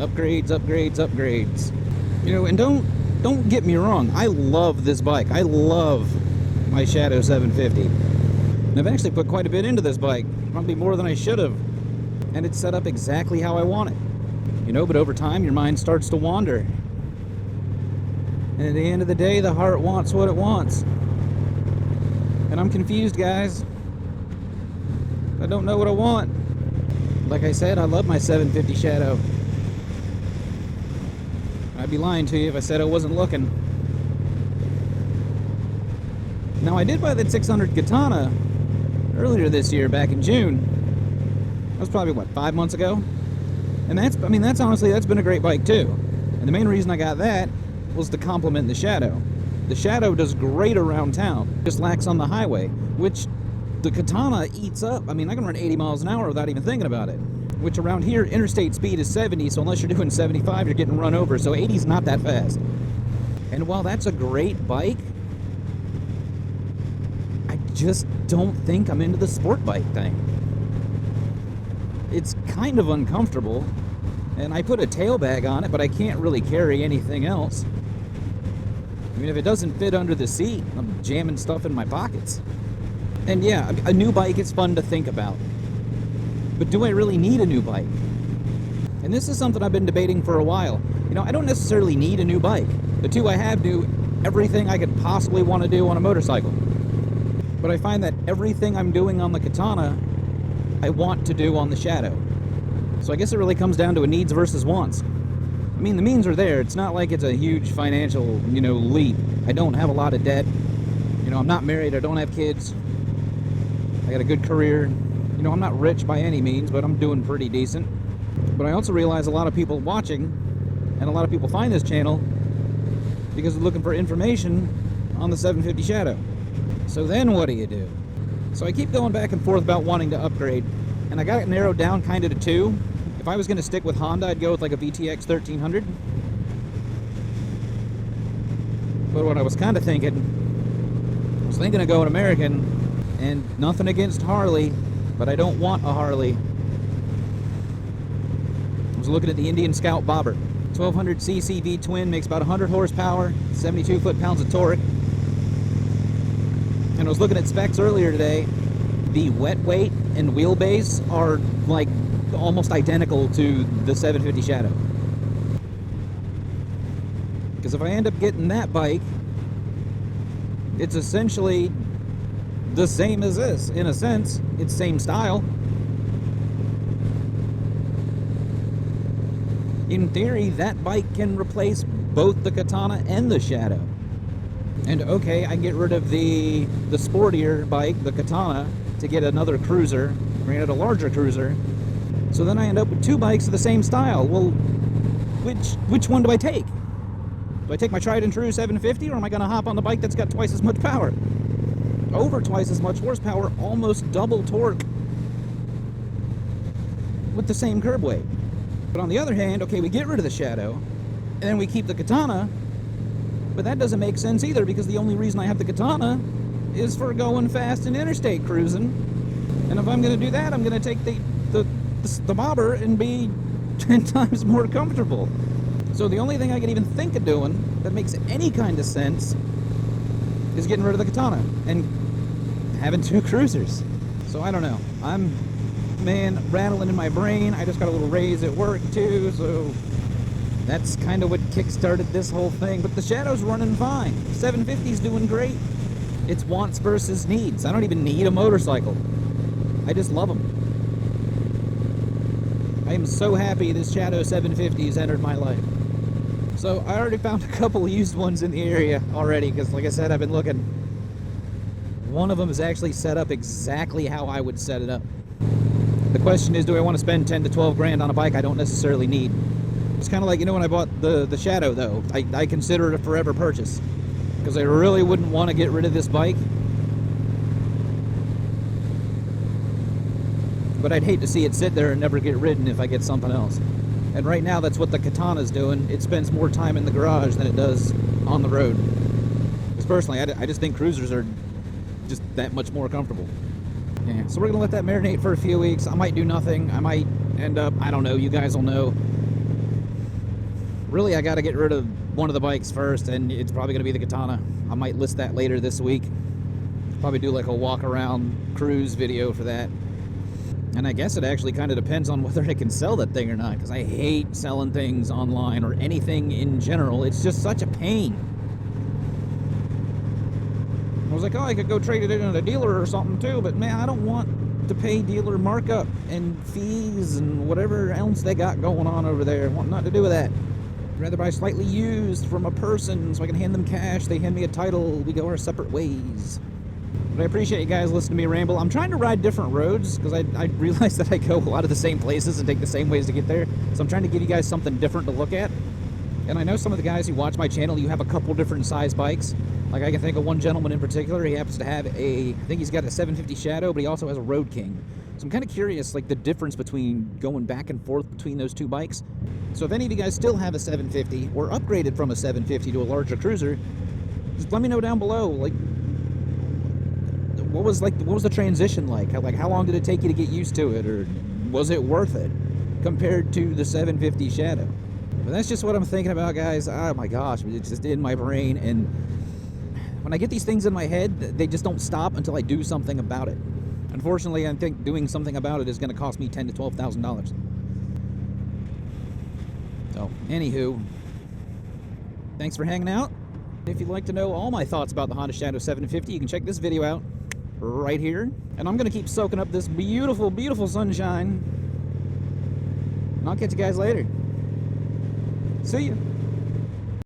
Upgrades, upgrades, upgrades. You know, and don't get me wrong, I love this bike. I love my Shadow 750. And I've actually put quite a bit into this bike, probably more than I should have. And it's set up exactly how I want it. You know, but over time your mind starts to wander. And at the end of the day, the heart wants what it wants. And I'm confused, guys. I don't know what I want. Like I said, I love my 750 Shadow. I'd be lying to you if I said I wasn't looking. Now, I did buy that 600 Katana earlier this year, back in June. That was probably, what, 5 months ago? And that's honestly, that's been a great bike too. And the main reason I got that was to complement the Shadow. The Shadow does great around town, just lacks on the highway, which the Katana eats up. I mean, I can run 80 miles an hour without even thinking about it. Which around here, interstate speed is 70, so unless you're doing 75, you're getting run over, so 80's not that fast. And while that's a great bike, I just don't think I'm into the sport bike thing. It's kind of uncomfortable, and I put a tail bag on it, but I can't really carry anything else. I mean, if it doesn't fit under the seat, I'm jamming stuff in my pockets. And yeah, a new bike is fun to think about. But do I really need a new bike? And this is something I've been debating for a while. You know, I don't necessarily need a new bike. The two I have do everything I could possibly want to do on a motorcycle. But I find that everything I'm doing on the Katana, I want to do on the Shadow. So I guess it really comes down to a needs versus wants. I mean, the means are there. It's not like it's a huge financial, you know, leap. I don't have a lot of debt. You know, I'm not married. I don't have kids. I got a good career. You know, I'm not rich by any means, but I'm doing pretty decent. But I also realize a lot of people watching, and a lot of people find this channel because they're looking for information on the 750 Shadow. So then what do you do? So I keep going back and forth about wanting to upgrade, and I got it narrowed down kind of to two. If I was going to stick with Honda, I'd go with like a VTX 1300. But what I was kind of thinking, I was thinking of going American, and nothing against Harley, but I don't want a Harley. I was looking at the Indian Scout Bobber. 1200cc V-twin, makes about 100 horsepower, 72 foot-pounds of torque. And I was looking at specs earlier today. The wet weight and wheelbase are like almost identical to the 750 Shadow. Because if I end up getting that bike, it's essentially the same as this, in a sense. It's same style. In theory, that bike can replace both the Katana and the Shadow. And okay, I get rid of the sportier bike, the Katana, to get another cruiser, granted a larger cruiser. So then I end up with two bikes of the same style. Well, which one do I take? Do I take my tried and true 750, or am I going to hop on the bike that's got twice as much power? Over twice as much horsepower, almost double torque, with the same curb weight. But on the other hand, okay, we get rid of the Shadow, and then we keep the Katana, but that doesn't make sense either, because the only reason I have the Katana is for going fast and interstate cruising. And if I'm going to do that, I'm going to take the Bobber and be 10 times more comfortable. So the only thing I can even think of doing that makes any kind of sense is getting rid of the Katana and having two cruisers. So I don't know. I'm, man, rattling in my brain. I just got a little raise at work too, so that's kind of what kick-started this whole thing. But the Shadow's running fine. 750's doing great. It's wants versus needs. I don't even need a motorcycle. I just love them. I am so happy this Shadow 750 has entered my life. So I already found a couple used ones in the area already, because like I said, I've been looking. One of them is actually set up exactly how I would set it up. The question is, do I want to spend 10 to 12 grand on a bike I don't necessarily need? It's kind of like, you know, when I bought the Shadow, though, I consider it a forever purchase, because I really wouldn't want to get rid of this bike. But I'd hate to see it sit there and never get ridden if I get something else. And right now, that's what the Katana's doing. It spends more time in the garage than it does on the road. Because personally, I just think cruisers are just that much more comfortable. Yeah, so we're going to let that marinate for a few weeks. I might do nothing. I might end up, I don't know, you guys will know. Really, I got to get rid of one of the bikes first, and it's probably going to be the Katana. I might list that later this week. Probably do like a walk around cruise video for that. And I guess it actually kind of depends on whether I can sell that thing or not, because I hate selling things online or anything in general. It's just such a pain. I was like, oh, I could go trade it in at a dealer or something too, but man, I don't want to pay dealer markup and fees and whatever else they got going on over there. I want nothing to do with that. I'd rather buy slightly used from a person so I can hand them cash, they hand me a title, we go our separate ways. But I appreciate you guys listening to me ramble. I'm trying to ride different roads because I realize that I go a lot of the same places and take the same ways to get there. So I'm trying to give you guys something different to look at. And I know some of the guys who watch my channel, you have a couple different size bikes. Like I can think of one gentleman in particular, he happens to have I think he's got a 750 Shadow, but he also has a Road King. So I'm kind of curious, like the difference between going back and forth between those two bikes. So if any of you guys still have a 750 or upgraded from a 750 to a larger cruiser, just let me know down below, like, what was the transition like? How long did it take you to get used to it, or was it worth it compared to the 750 Shadow? But that's just what I'm thinking about, guys. Oh my gosh, it's just in my brain, and when I get these things in my head, they just don't stop until I do something about it. Unfortunately, I think doing something about it is going to cost me $10,000 to $12,000. So, anywho, thanks for hanging out. If you'd like to know all my thoughts about the Honda Shadow 750, you can check this video out right here. And I'm going to keep soaking up this beautiful, beautiful sunshine. And I'll catch you guys later. See ya.